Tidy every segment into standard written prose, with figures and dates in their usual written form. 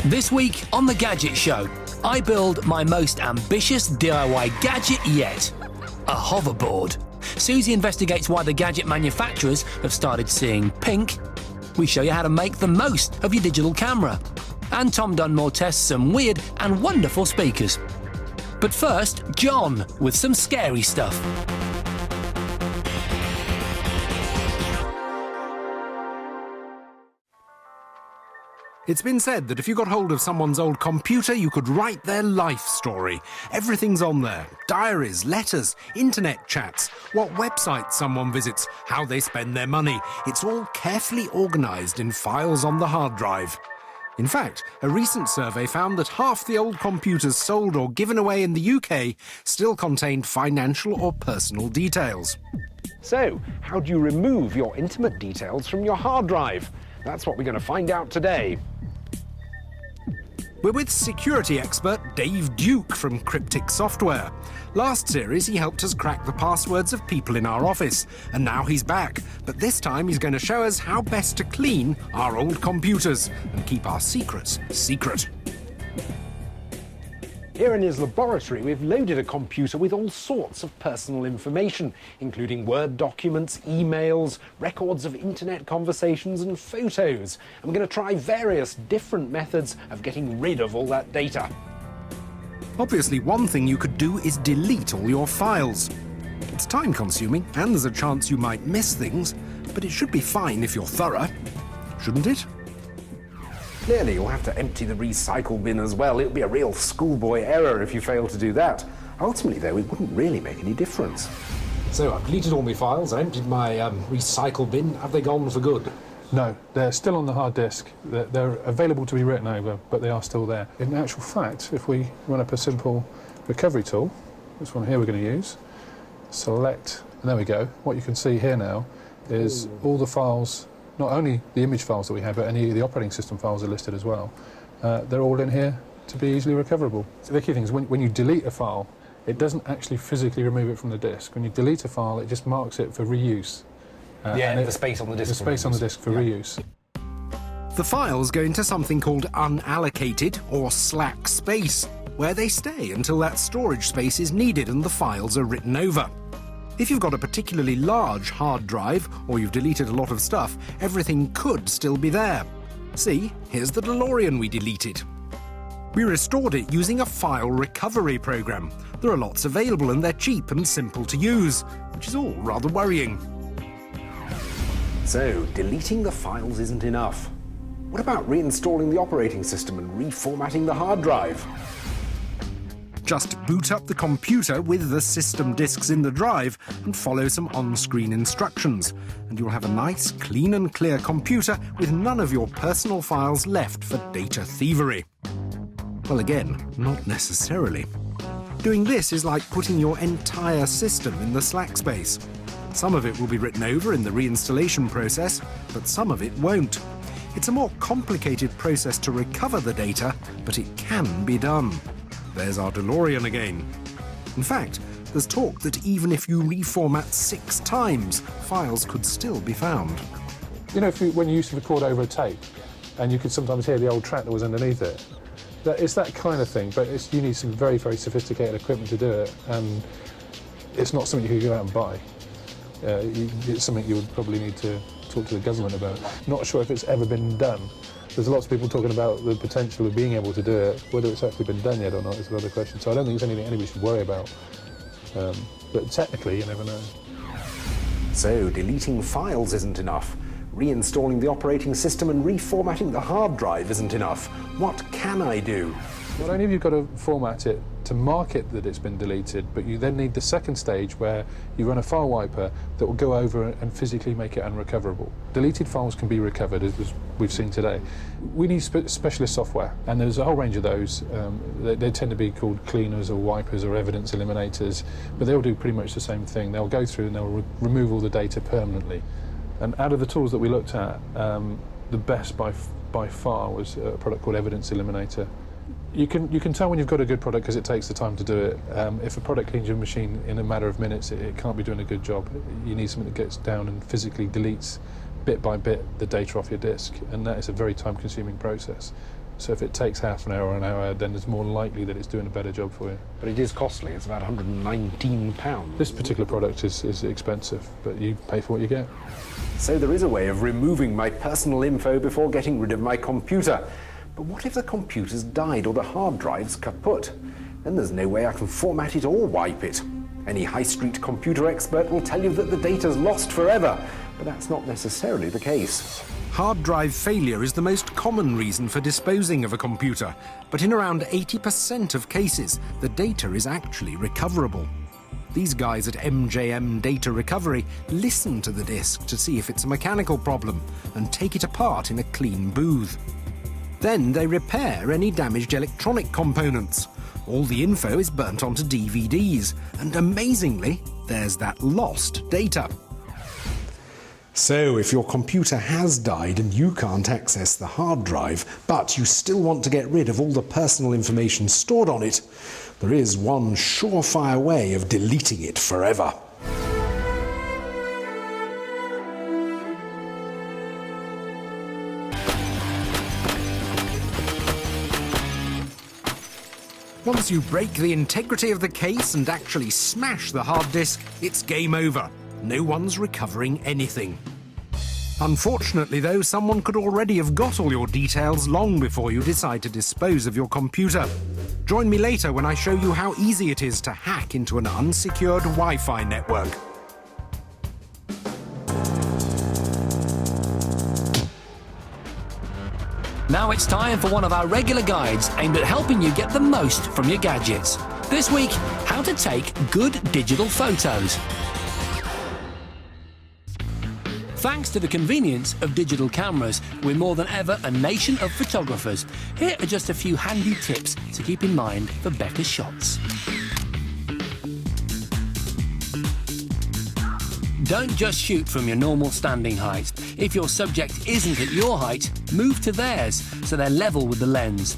This week on The Gadget Show, I build my most ambitious DIY gadget yet, a hoverboard. Suzi investigates why the gadget manufacturers have started seeing pink. We show you how to make the most of your digital camera. And Tom Dunmore tests some weird and wonderful speakers. But first, John with some scary stuff. It's been said that if you got hold of someone's old computer, you could write their life story. Everything's on there. Diaries, letters, internet chats, what websites someone visits, how they spend their money. It's all carefully organised in files on the hard drive. In fact, a recent survey found that half the old computers sold or given away in the UK still contained financial or personal details. So, how do you remove your intimate details from your hard drive? That's what we're going to find out today. We're with security expert Dave Duke from Cryptic Software. Last series, he helped us crack the passwords of people in our office, and now he's back. But this time, he's going to show us how best to clean our old computers and keep our secrets secret. Here in his laboratory, we've loaded a computer with all sorts of personal information, including Word documents, emails, records of internet conversations and photos. And we're going to try various different methods of getting rid of all that data. Obviously, one thing you could do is delete all your files. It's time-consuming, and there's a chance you might miss things, but it should be fine if you're thorough, shouldn't it? Clearly, you'll have to empty the recycle bin as well. It would be a real schoolboy error if you fail to do that. Ultimately, though, it wouldn't really make any difference. So I've deleted all my files, I emptied my recycle bin. Have they gone for good? No, they're still on the hard disk. They're available to be written over, but they are still there. In actual fact, if we run up a simple recovery tool, this one here we're going to use, select, and there we go. What you can see here now is all the files, not only the image files that we have, but any of the operating system files are listed as well. They're all in here to be easily recoverable. So the key thing is when you delete a file, it doesn't actually physically remove it from the disk. When you delete a file, it just marks it for reuse. The space on the disk. The space on the disk for reuse. The files go into something called unallocated or slack space, where they stay until that storage space is needed and the files are written over. If you've got a particularly large hard drive, or you've deleted a lot of stuff, everything could still be there. See, here's the DeLorean we deleted. We restored it using a file recovery program. There are lots available and they're cheap and simple to use, which is all rather worrying. So, deleting the files isn't enough. What about reinstalling the operating system and reformatting the hard drive? Just boot up the computer with the system disks in the drive and follow some on-screen instructions, and you'll have a nice, clean and clear computer with none of your personal files left for data thievery. Well, again, not necessarily. Doing this is like putting your entire system in the slack space. Some of it will be written over in the reinstallation process, but some of it won't. It's a more complicated process to recover the data, but it can be done. There's our DeLorean again. In fact, there's talk that even if you reformat 6 times, files could still be found. You know, when you used to record over a tape, and you could sometimes hear the old track that was underneath it, it's that kind of thing, but you need some very, very sophisticated equipment to do it, and it's not something you could go out and buy. It's something you would probably need to talk to the government about. Not sure if it's ever been done. There's lots of people talking about the potential of being able to do it. Whether it's actually been done yet or not is another question. So I don't think it's anything anybody should worry about. But technically, you never know. So, deleting files isn't enough. Reinstalling the operating system and reformatting the hard drive isn't enough. What can I do? Not only have you got to format it to mark it that it's been deleted, but you then need the second stage where you run a file wiper that will go over and physically make it unrecoverable. Deleted files can be recovered, as we've seen today. We need specialist software, and there's a whole range of those. They tend to be called cleaners or wipers or evidence eliminators, but they'll do pretty much the same thing. They'll go through and they'll remove all the data permanently. And out of the tools that we looked at, the best by far was a product called Evidence Eliminator. You can tell when you've got a good product because it takes the time to do it. If a product cleans your machine in a matter of minutes, it can't be doing a good job. You need something that gets down and physically deletes bit by bit the data off your disk, and that is a very time-consuming process. So if it takes half an hour or an hour, then it's more likely that it's doing a better job for you. But it is costly. It's about £119. This particular product is expensive, but you pay for what you get. So there is a way of removing my personal info before getting rid of my computer. But what if the computer's died or the hard drive's kaput? Then there's no way I can format it or wipe it. Any high street computer expert will tell you that the data's lost forever, but that's not necessarily the case. Hard drive failure is the most common reason for disposing of a computer, but in around 80% of cases, the data is actually recoverable. These guys at MJM Data Recovery listen to the disk to see if it's a mechanical problem and take it apart in a clean booth. Then they repair any damaged electronic components. All the info is burnt onto DVDs, and amazingly, there's that lost data. So, if your computer has died and you can't access the hard drive, but you still want to get rid of all the personal information stored on it, there is one surefire way of deleting it forever. Once you break the integrity of the case and actually smash the hard disk, it's game over. No one's recovering anything. Unfortunately, though, someone could already have got all your details long before you decide to dispose of your computer. Join me later when I show you how easy it is to hack into an unsecured Wi-Fi network. Now it's time for one of our regular guides aimed at helping you get the most from your gadgets. This week, how to take good digital photos. Thanks to the convenience of digital cameras, we're more than ever a nation of photographers. Here are just a few handy tips to keep in mind for better shots. Don't just shoot from your normal standing height. If your subject isn't at your height, move to theirs so they're level with the lens.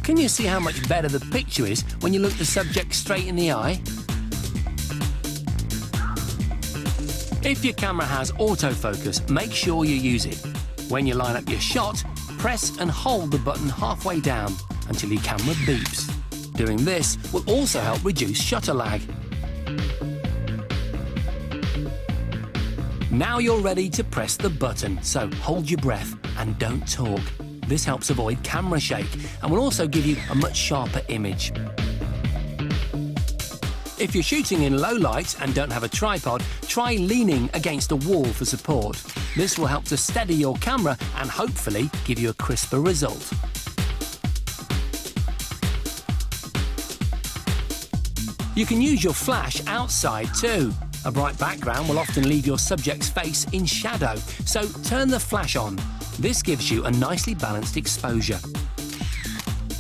Can you see how much better the picture is when you look the subject straight in the eye? If your camera has autofocus, make sure you use it. When you line up your shot, press and hold the button halfway down until your camera beeps. Doing this will also help reduce shutter lag. Now you're ready to press the button, so hold your breath and don't talk. This helps avoid camera shake and will also give you a much sharper image. If you're shooting in low light and don't have a tripod, try leaning against a wall for support. This will help to steady your camera and hopefully give you a crisper result. You can use your flash outside too. A bright background will often leave your subject's face in shadow, so turn the flash on. This gives you a nicely balanced exposure.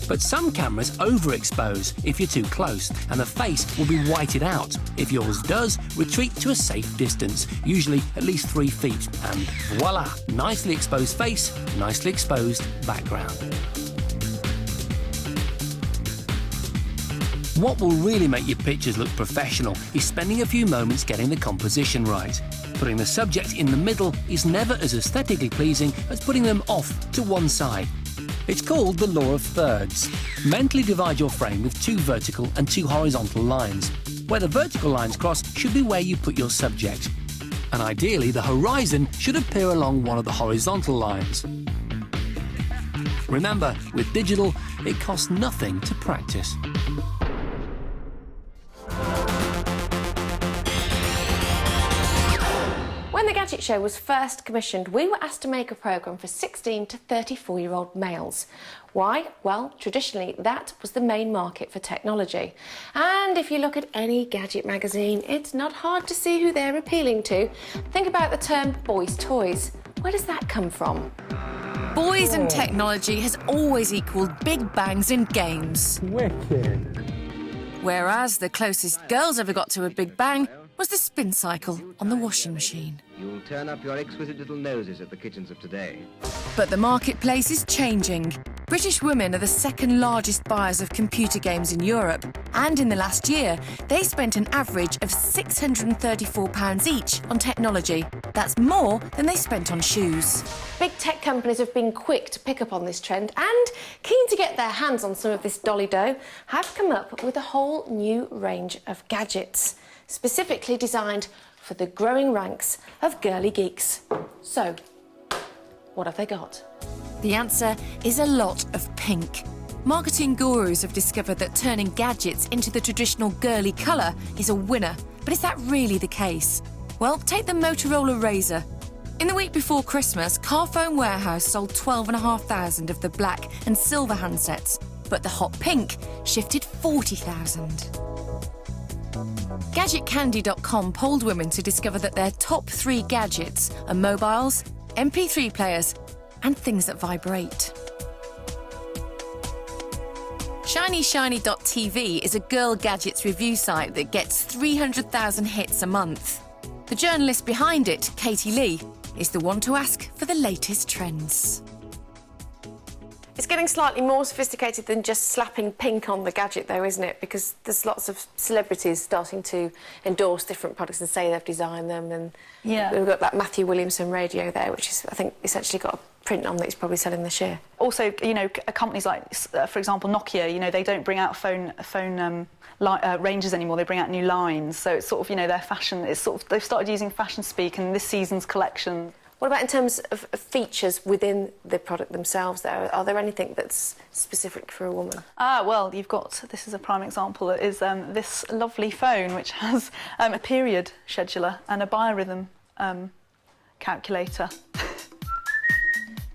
But some cameras overexpose if you're too close, and the face will be whited out. If yours does, retreat to a safe distance, usually at least 3 feet, and voila! Nicely exposed face, nicely exposed background. What will really make your pictures look professional is spending a few moments getting the composition right. Putting the subject in the middle is never as aesthetically pleasing as putting them off to one side. It's called the law of thirds. Mentally divide your frame with 2 vertical and 2 horizontal lines. Where the vertical lines cross should be where you put your subject. And ideally, the horizon should appear along one of the horizontal lines. Remember, with digital, it costs nothing to practice. When the Gadget Show was first commissioned, we were asked to make a programme for 16 to 34-year-old males. Why? Well, traditionally, that was the main market for technology. And if you look at any gadget magazine, it's not hard to see who they're appealing to. Think about the term boys' toys. Where does that come from? Boys and technology has always equalled big bangs in games. Wicked. Whereas the closest girls ever got to a big bang was the spin cycle on the washing machine. You'll turn up your exquisite little noses at the kitchens of today. But the marketplace is changing. British women are the second largest buyers of computer games in Europe, and in the last year, they spent an average of £634 each on technology. That's more than they spent on shoes. Big tech companies have been quick to pick up on this trend and, keen to get their hands on some of this dolly dough, have come up with a whole new range of gadgets, specifically designed for the growing ranks of girly geeks. So, what have they got? The answer is a lot of pink. Marketing gurus have discovered that turning gadgets into the traditional girly colour is a winner. But is that really the case? Well, take the Motorola Razr. In the week before Christmas, Carphone Warehouse sold 12,500 of the black and silver handsets, but the hot pink shifted 40,000. GadgetCandy.com polled women to discover that their top 3 gadgets are mobiles, MP3 players, and things that vibrate. ShinyShiny.tv is a girl gadgets review site that gets 300,000 hits a month. The journalist behind it, Katie Lee, is the one to ask for the latest trends. It's getting slightly more sophisticated than just slapping pink on the gadget, though, isn't it? Because there's lots of celebrities starting to endorse different products and say they've designed them. And we've got that Matthew Williamson radio there, which is, I think, essentially got a print on that he's probably selling this year. Also, you know, companies like, for example, Nokia, you know, they don't bring out phone ranges anymore. They bring out new lines. So it's sort of, you know, their fashion. It's sort of, they've started using fashion speak in this season's collection. What about in terms of features within the product themselves, though? Are there anything that's specific for a woman? Well, you've got, this is a prime example, is this lovely phone which has a period scheduler and a biorhythm calculator.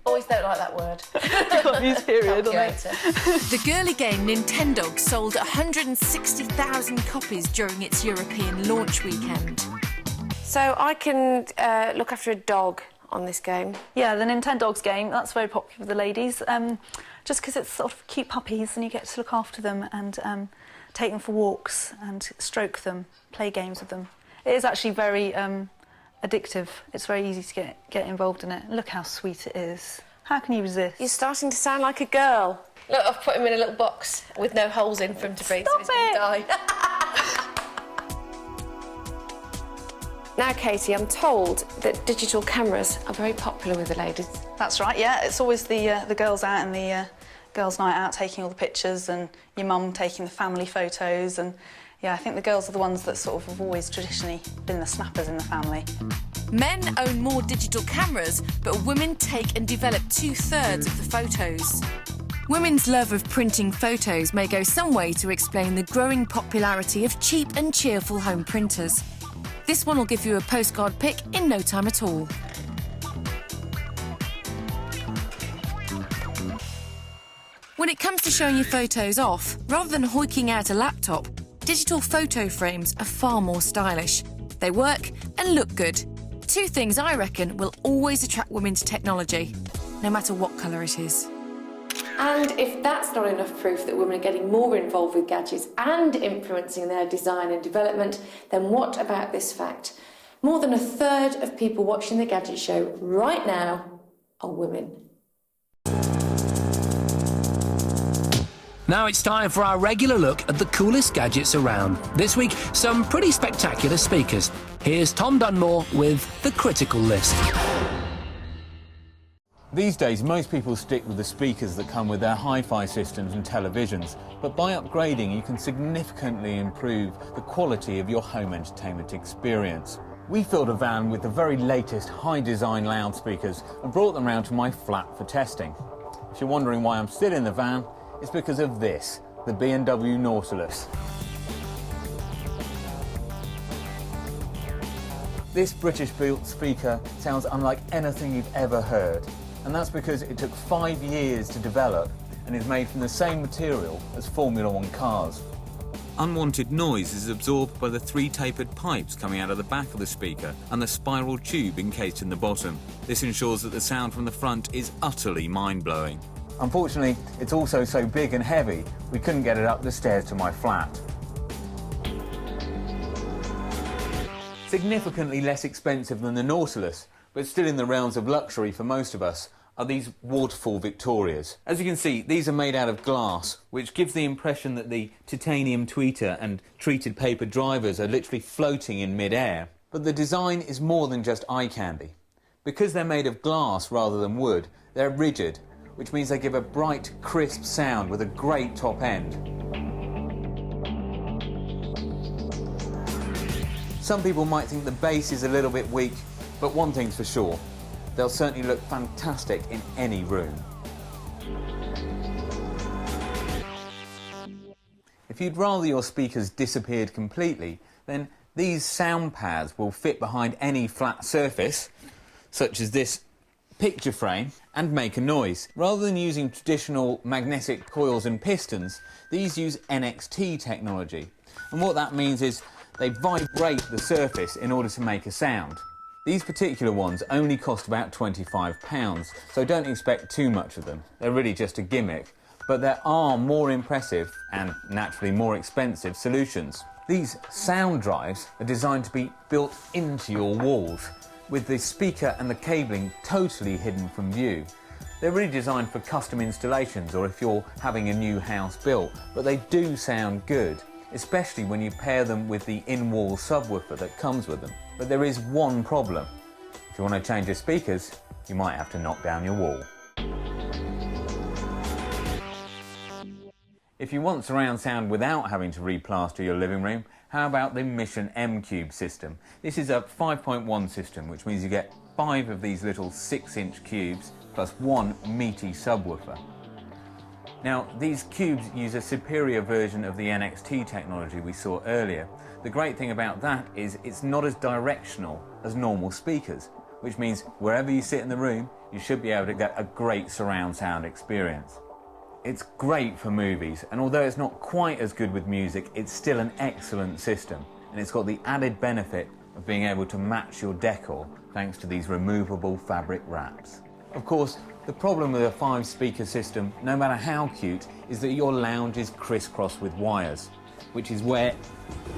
Always don't like that word. You can't use period on it. The girly game Nintendo sold 160,000 copies during its European launch weekend. So I can look after a dog on this game? Yeah, the Nintendogs game, that's very popular with the ladies, just because it's sort of cute puppies and you get to look after them and take them for walks and stroke them, play games with them. It is actually very addictive. It's very easy to get involved in it. Look how sweet it is. How can you resist? You're starting to sound like a girl. Look, I've put him in a little box with no holes in for him to breathe, so he's going to die. Now, Katie, I'm told that digital cameras are very popular with the ladies. That's right, yeah. It's always the girls out and the girls' night out taking all the pictures and your mum taking the family photos. And, yeah, I think the girls are the ones that sort of have always traditionally been the snappers in the family. Men own more digital cameras, but women take and develop 2/3 of the photos. Women's love of printing photos may go some way to explain the growing popularity of cheap and cheerful home printers. This one will give you a postcard pic in no time at all. When it comes to showing your photos off, rather than hoiking out a laptop, digital photo frames are far more stylish. They work and look good. 2 things I reckon will always attract women to technology, no matter what colour it is. And if that's not enough proof that women are getting more involved with gadgets and influencing their design and development, then what about this fact? More than 1/3 of people watching the Gadget Show right now are women. Now it's time for our regular look at the coolest gadgets around. This week, some pretty spectacular speakers. Here's Tom Dunmore with the critical list. These days, most people stick with the speakers that come with their hi-fi systems and televisions, but by upgrading, you can significantly improve the quality of your home entertainment experience. We filled a van with the very latest high-design loudspeakers and brought them round to my flat for testing. If you're wondering why I'm still in the van, it's because of this, the B&W Nautilus. This British-built speaker sounds unlike anything you've ever heard. And that's because it took 5 years to develop and is made from the same material as Formula 1 cars. Unwanted noise is absorbed by the 3 tapered pipes coming out of the back of the speaker and the spiral tube encased in the bottom. This ensures that the sound from the front is utterly mind-blowing. Unfortunately, it's also so big and heavy, we couldn't get it up the stairs to my flat. Significantly less expensive than the Nautilus, but still in the realms of luxury for most of us, are these waterfall Victorias. As you can see, these are made out of glass, which gives the impression that the titanium tweeter and treated paper drivers are literally floating in mid-air. But the design is more than just eye candy. Because they're made of glass rather than wood, they're rigid, which means they give a bright, crisp sound with a great top end. Some people might think the bass is a little bit weak, but one thing's for sure, they'll certainly look fantastic in any room. If you'd rather your speakers disappeared completely, then these sound pads will fit behind any flat surface, such as this picture frame, and make a noise. Rather than using traditional magnetic coils and pistons, these use NXT technology. And what that means is they vibrate the surface in order to make a sound. These particular ones only cost about £25, so don't expect too much of them. They're really just a gimmick. But there are more impressive and naturally more expensive solutions. These sound drives are designed to be built into your walls, with the speaker and the cabling totally hidden from view. They're really designed for custom installations or if you're having a new house built, but they do sound good, especially when you pair them with the in-wall subwoofer that comes with them. But there is one problem. If you want to change your speakers, you might have to knock down your wall. If you want surround sound without having to replaster your living room, how about the Mission M-Cube system? This is a 5.1 system, which means you get 5 of these little 6-inch cubes plus 1 meaty subwoofer. Now, these cubes use a superior version of the NXT technology we saw earlier. The great thing about that is it's not as directional as normal speakers, which means wherever you sit in the room, you should be able to get a great surround sound experience. It's great for movies, and although it's not quite as good with music, it's still an excellent system, and it's got the added benefit of being able to match your decor thanks to these removable fabric wraps. Of course, the problem with a 5-speaker system, no matter how cute, is that your lounge is crisscrossed with wires, which is where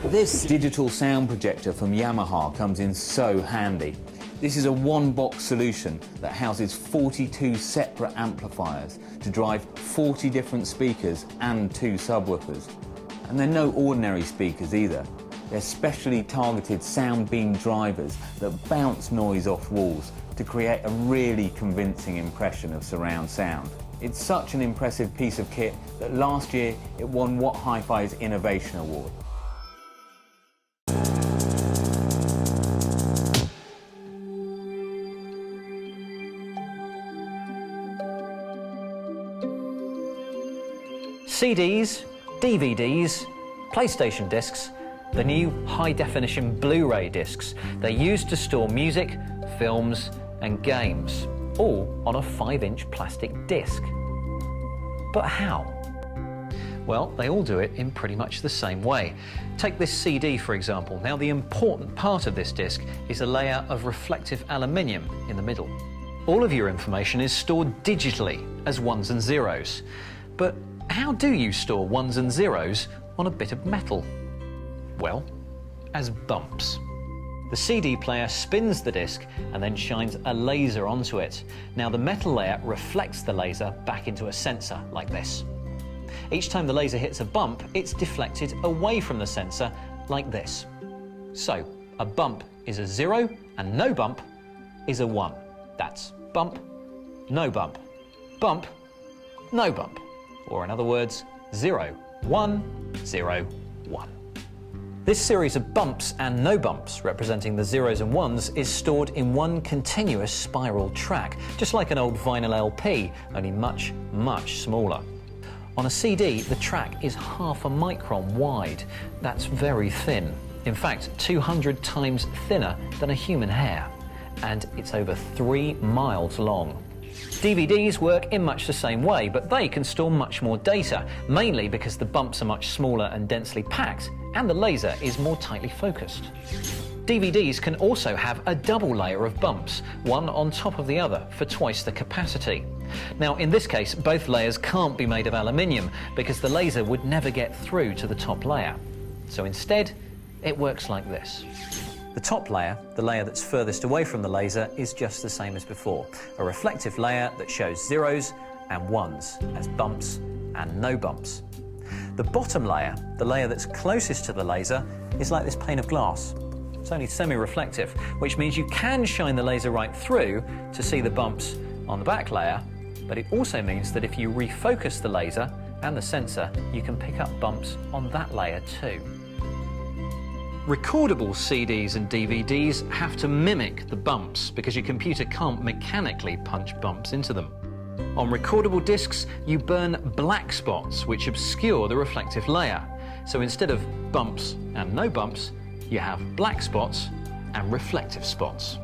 this digital sound projector from Yamaha comes in so handy. This is a one-box solution that houses 42 separate amplifiers to drive 40 different speakers and 2 subwoofers. And they're no ordinary speakers either. They're specially targeted sound beam drivers that bounce noise off walls to create a really convincing impression of surround sound. It's such an impressive piece of kit that last year it won What Hi-Fi's Innovation Award. CDs, DVDs, PlayStation discs, the new high-definition Blu-ray discs. They're used to store music, films and games, all on a 5-inch plastic disc. But how? Well, they all do it in pretty much the same way. Take this CD, for example. Now, the important part of this disc is a layer of reflective aluminium in the middle. All of your information is stored digitally as ones and zeros. But how do you store ones and zeros on a bit of metal? Well, as bumps. The CD player spins the disc and then shines a laser onto it. Now, the metal layer reflects the laser back into a sensor like this. Each time the laser hits a bump, it's deflected away from the sensor like this. So, a bump is a 0 and no bump is a 1. That's bump, no bump, bump, no bump. Or in other words, 0, 1, 0, 1. This series of bumps and no bumps, representing the zeros and ones, is stored in one continuous spiral track, just like an old vinyl LP, only much, much smaller. On a CD, the track is half a micron wide. That's very thin. In fact, 200 times thinner than a human hair. And it's over 3 miles long. DVDs work in much the same way, but they can store much more data, mainly because the bumps are much smaller and densely packed, and the laser is more tightly focused. DVDs can also have a double layer of bumps, one on top of the other, for twice the capacity. Now, in this case, both layers can't be made of aluminium, because the laser would never get through to the top layer. So instead, it works like this. The top layer, the layer that's furthest away from the laser, is just the same as before. A reflective layer that shows zeros and ones as bumps and no bumps. The bottom layer, the layer that's closest to the laser, is like this pane of glass. It's only semi-reflective, which means you can shine the laser right through to see the bumps on the back layer, but it also means that if you refocus the laser and the sensor, you can pick up bumps on that layer too. Recordable CDs and DVDs have to mimic the bumps because your computer can't mechanically punch bumps into them. On recordable discs, you burn black spots which obscure the reflective layer. So instead of bumps and no bumps, you have black spots and reflective spots.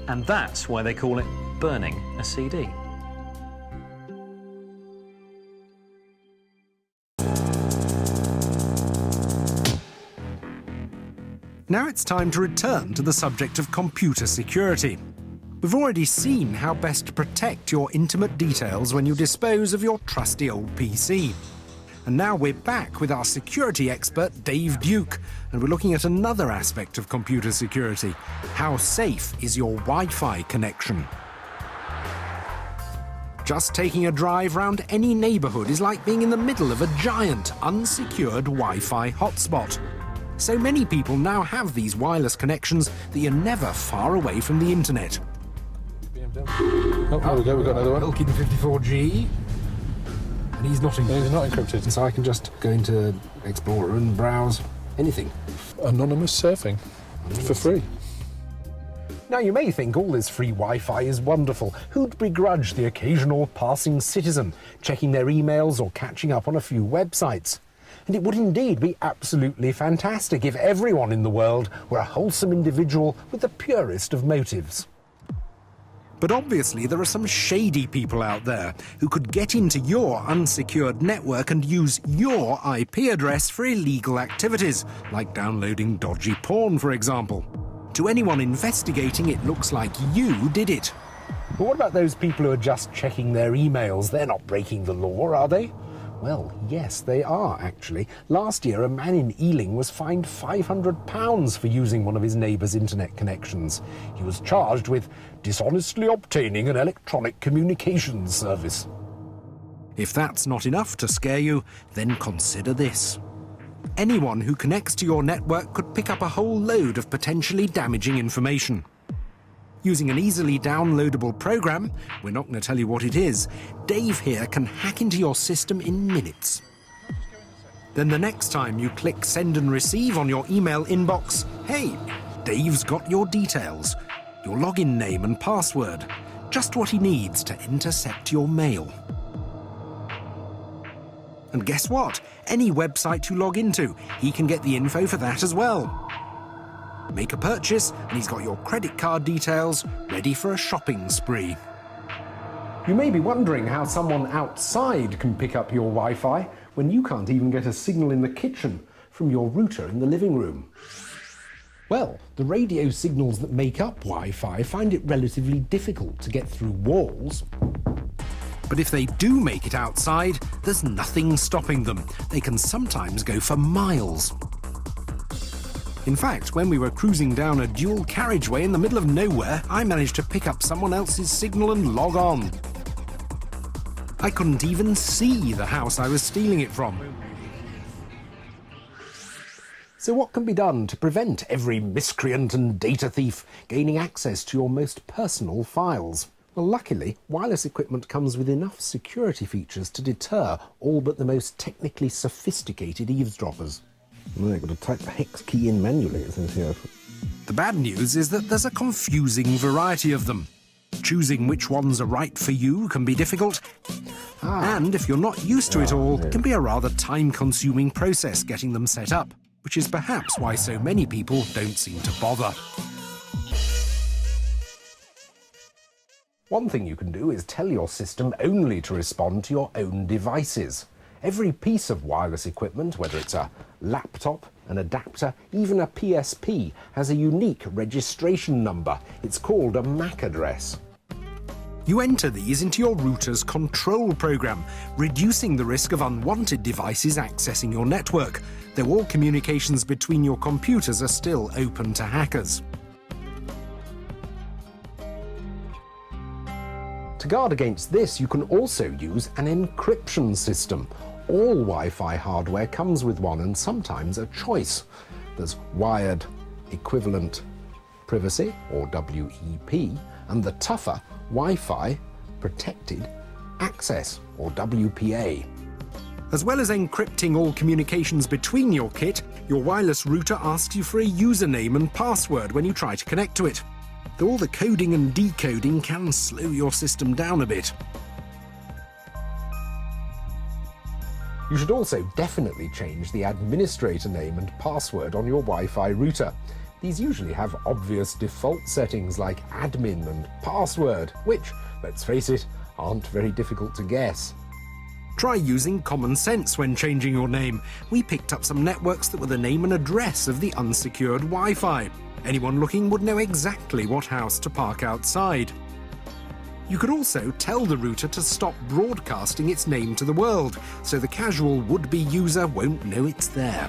And that's why they call it burning a CD. Now it's time to return to the subject of computer security. We've already seen how best to protect your intimate details when you dispose of your trusty old PC. And now we're back with our security expert, Dave Duke, and we're looking at another aspect of computer security. How safe is your Wi-Fi connection? Just taking a drive round any neighbourhood is like being in the middle of a giant, unsecured Wi-Fi hotspot. So many people now have these wireless connections that you're never far away from the internet. Oh, there we go, we've got another one. Wilkin 54G. And he's not encrypted. He's not encrypted. So I can just go into Explorer and browse anything. Anonymous surfing for free. Now, you may think all this free Wi-Fi is wonderful. Who'd begrudge the occasional passing citizen checking their emails or catching up on a few websites? And it would indeed be absolutely fantastic if everyone in the world were a wholesome individual with the purest of motives. But obviously there are some shady people out there who could get into your unsecured network and use your IP address for illegal activities, like downloading dodgy porn, for example. To anyone investigating, it looks like you did it. But what about those people who are just checking their emails? They're not breaking the law, are they? Well, yes, they are, actually. Last year, a man in Ealing was fined £500 for using one of his neighbour's internet connections. He was charged with dishonestly obtaining an electronic communications service. If that's not enough to scare you, then consider this. Anyone who connects to your network could pick up a whole load of potentially damaging information. Using an easily downloadable program, we're not going to tell you what it is, Dave here can hack into your system in minutes. Then the next time you click send and receive on your email inbox, hey, Dave's got your details, your login name and password, just what he needs to intercept your mail. And guess what? Any website you log into, he can get the info for that as well. Make a purchase, and he's got your credit card details ready for a shopping spree. You may be wondering how someone outside can pick up your Wi-Fi when you can't even get a signal in the kitchen from your router in the living room. Well, the radio signals that make up Wi-Fi find it relatively difficult to get through walls. But if they do make it outside, there's nothing stopping them. They can sometimes go for miles. In fact, when we were cruising down a dual carriageway in the middle of nowhere, I managed to pick up someone else's signal and log on. I couldn't even see the house I was stealing it from. So what can be done to prevent every miscreant and data thief gaining access to your most personal files? Well, luckily, wireless equipment comes with enough security features to deter all but the most technically sophisticated eavesdroppers. Well, you've got to type the hex key in manually, it says here. The bad news is that there's a confusing variety of them. Choosing which ones are right for you can be difficult. And if you're not used to it all, it can be a rather time-consuming process getting them set up, which is perhaps why so many people don't seem to bother. One thing you can do is tell your system only to respond to your own devices. Every piece of wireless equipment, whether it's a laptop, an adapter, even a PSP, has a unique registration number. It's called a MAC address. You enter these into your router's control program, reducing the risk of unwanted devices accessing your network, though all communications between your computers are still open to hackers. To guard against this, you can also use an encryption system. All Wi-Fi hardware comes with one, and sometimes a choice. There's wired equivalent privacy, or WEP, and the tougher Wi-Fi protected access, or WPA. As well as encrypting all communications between your kit, your wireless router asks you for a username and password when you try to connect to it. Though all the coding and decoding can slow your system down a bit. You should also definitely change the administrator name and password on your Wi-Fi router. These usually have obvious default settings like admin and password, which, let's face it, aren't very difficult to guess. Try using common sense when changing your name. We picked up some networks that were the name and address of the unsecured Wi-Fi. Anyone looking would know exactly what house to park outside. You could also tell the router to stop broadcasting its name to the world, so the casual would-be user won't know it's there.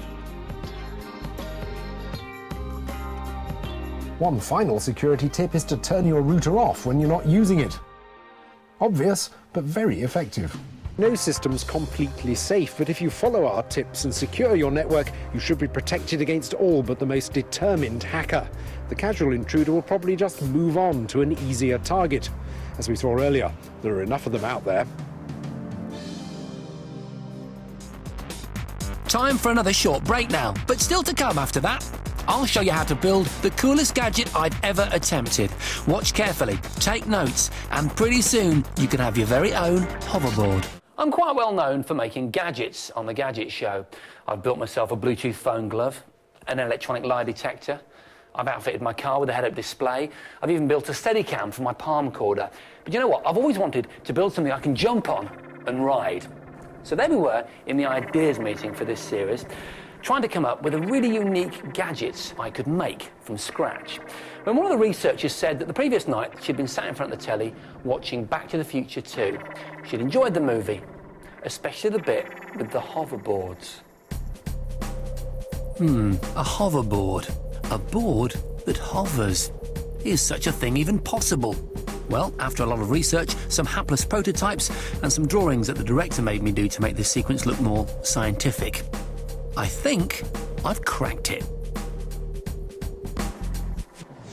One final security tip is to turn your router off when you're not using it. Obvious, but very effective. No system's completely safe, but if you follow our tips and secure your network, you should be protected against all but the most determined hacker. The casual intruder will probably just move on to an easier target. As we saw earlier, there are enough of them out there. Time for another short break now, but still to come after that. I'll show you how to build the coolest gadget I've ever attempted. Watch carefully, take notes, and pretty soon you can have your very own hoverboard. I'm quite well known for making gadgets on the Gadget Show. I've built myself a Bluetooth phone glove, an electronic lie detector. I've outfitted my car with a head-up display. I've even built a Steadicam for my palm recorder. But you know what? I've always wanted to build something I can jump on and ride. So there we were in the ideas meeting for this series, trying to come up with a really unique gadgets I could make from scratch. When one of the researchers said that the previous night she'd been sat in front of the telly watching Back to the Future 2. She'd enjoyed the movie, especially the bit with the hoverboards. A hoverboard. A board that hovers. Is such a thing even possible? Well, after a lot of research, some hapless prototypes, and some drawings that the director made me do to make this sequence look more scientific, I think I've cracked it.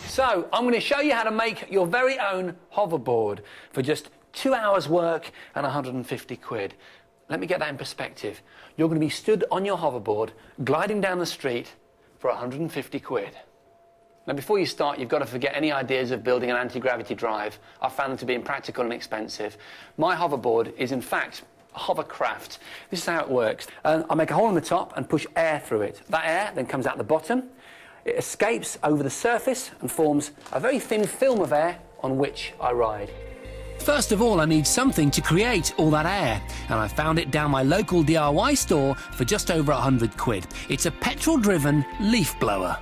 So, I'm going to show you how to make your very own hoverboard for just 2 hours work and 150 quid. Let me get that in perspective. You're going to be stood on your hoverboard, gliding down the street for 150 quid. Now, before you start, you've got to forget any ideas of building an anti-gravity drive. I found them to be impractical and expensive. My hoverboard is, in fact, a hovercraft. This is how it works. I make a hole in the top and push air through it. That air then comes out the bottom. It escapes over the surface and forms a very thin film of air on which I ride. First of all, I need something to create all that air, and I found it down my local DIY store for just over 100 quid. It's a petrol-driven leaf blower.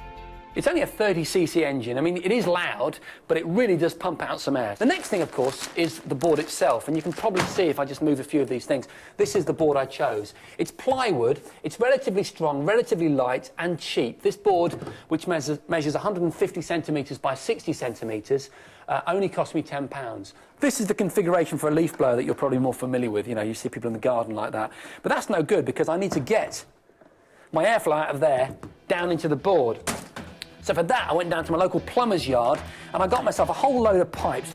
It's only a 30cc engine. I mean, it is loud, but it really does pump out some air. The next thing, of course, is the board itself, and you can probably see if I just move a few of these things. This is the board I chose. It's plywood, it's relatively strong, relatively light, and cheap. This board, which measures 150 centimetres by 60 centimetres, only cost me £10. This is the configuration for a leaf blower that you're probably more familiar with. You know, you see people in the garden like that. But that's no good because I need to get my airflow out of there down into the board. So for that, I went down to my local plumber's yard and I got myself a whole load of pipes.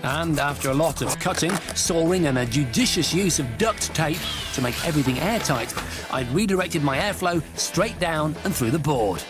And after a lot of cutting, sawing and a judicious use of duct tape to make everything airtight, I'd redirected my airflow straight down and through the board.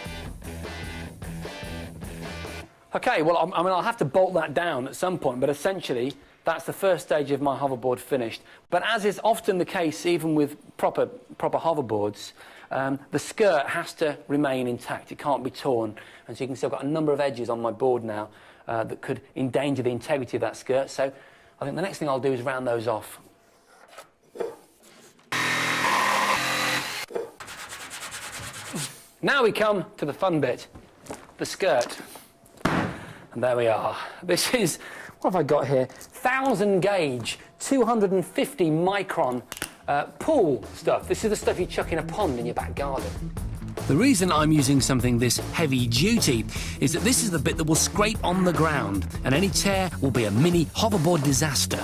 OK, well, I mean, I'll have to bolt that down at some point, but essentially, that's the first stage of my hoverboard finished. But as is often the case, even with proper hoverboards, the skirt has to remain intact. It can't be torn. And so you can see I've got a number of edges on my board now that could endanger the integrity of that skirt. So I think the next thing I'll do is round those off. Now we come to the fun bit, the skirt. And there we are. This is, what have I got here? 1000 gauge, 250 micron pool stuff. This is the stuff you chuck in a pond in your back garden. The reason I'm using something this heavy duty is that this is the bit that will scrape on the ground, and any tear will be a mini hoverboard disaster.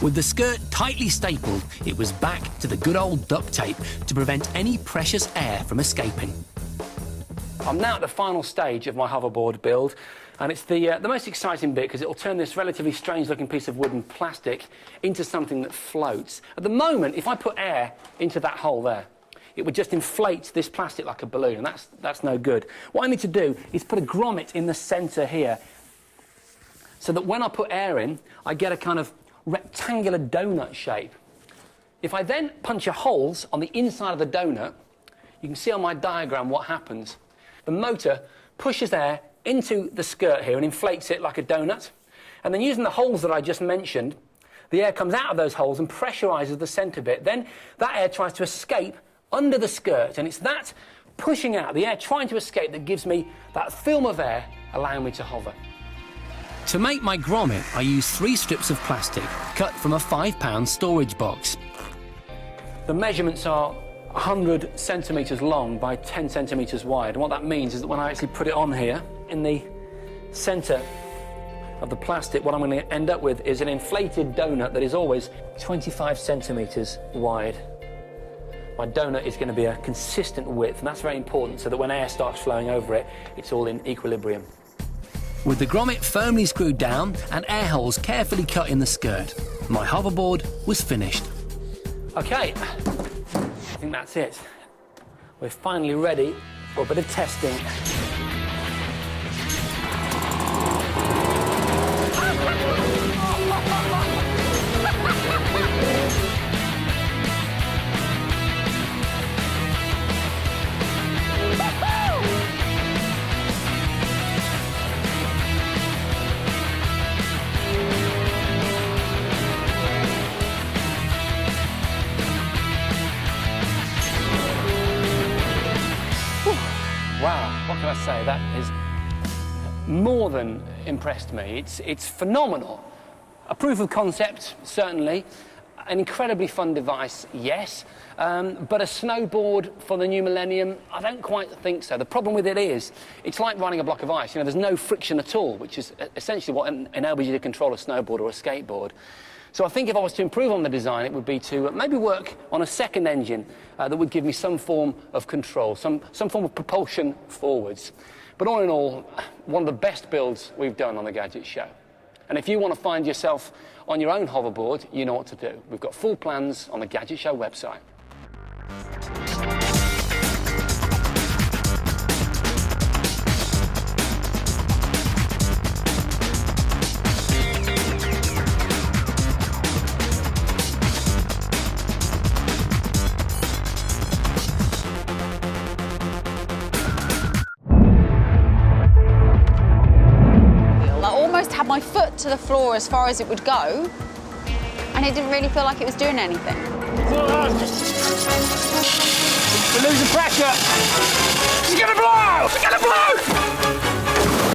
With the skirt tightly stapled, it was back to the good old duct tape to prevent any precious air from escaping. I'm now at the final stage of my hoverboard build, and it's the most exciting bit because it'll turn this relatively strange-looking piece of wood and plastic into something that floats. At the moment, if I put air into that hole there, it would just inflate this plastic like a balloon, and that's no good. What I need to do is put a grommet in the centre here, so that when I put air in, I get a kind of rectangular donut shape. If I then punch holes on the inside of the donut, you can see on my diagram what happens. The motor pushes air into the skirt here and inflates it like a donut. And then using the holes that I just mentioned, the air comes out of those holes and pressurises the centre bit. Then that air tries to escape under the skirt, and it's that pushing out, the air trying to escape, that gives me that film of air allowing me to hover. To make my grommet, I use 3 strips of plastic cut from a £5 storage box. The measurements are 100 centimetres long by 10 centimetres wide, and what that means is that when I actually put it on here, in the centre of the plastic, what I'm going to end up with is an inflated donut that is always 25 centimetres wide. My donut is going to be a consistent width, and that's very important so that when air starts flowing over it, it's all in equilibrium. With the grommet firmly screwed down and air holes carefully cut in the skirt, my hoverboard was finished. OK, I think that's it. We're finally ready for a bit of testing. Wow, what can I say? That has more than impressed me. It's phenomenal. A proof of concept, certainly. An incredibly fun device, yes. But a snowboard for the new millennium, I don't quite think so. The problem with it is, it's like riding a block of ice. You know, there's no friction at all, which is essentially what enables you to control a snowboard or a skateboard. So I think if I was to improve on the design, it would be to maybe work on a second engine that would give me some form of control, some form of propulsion forwards. But all in all, one of the best builds we've done on the Gadget Show. And if you want to find yourself on your own hoverboard, you know what to do. We've got full plans on the Gadget Show website. Had my foot to the floor as far as it would go, and it didn't really feel like it was doing anything. We're losing pressure! It's gonna blow! It's gonna blow!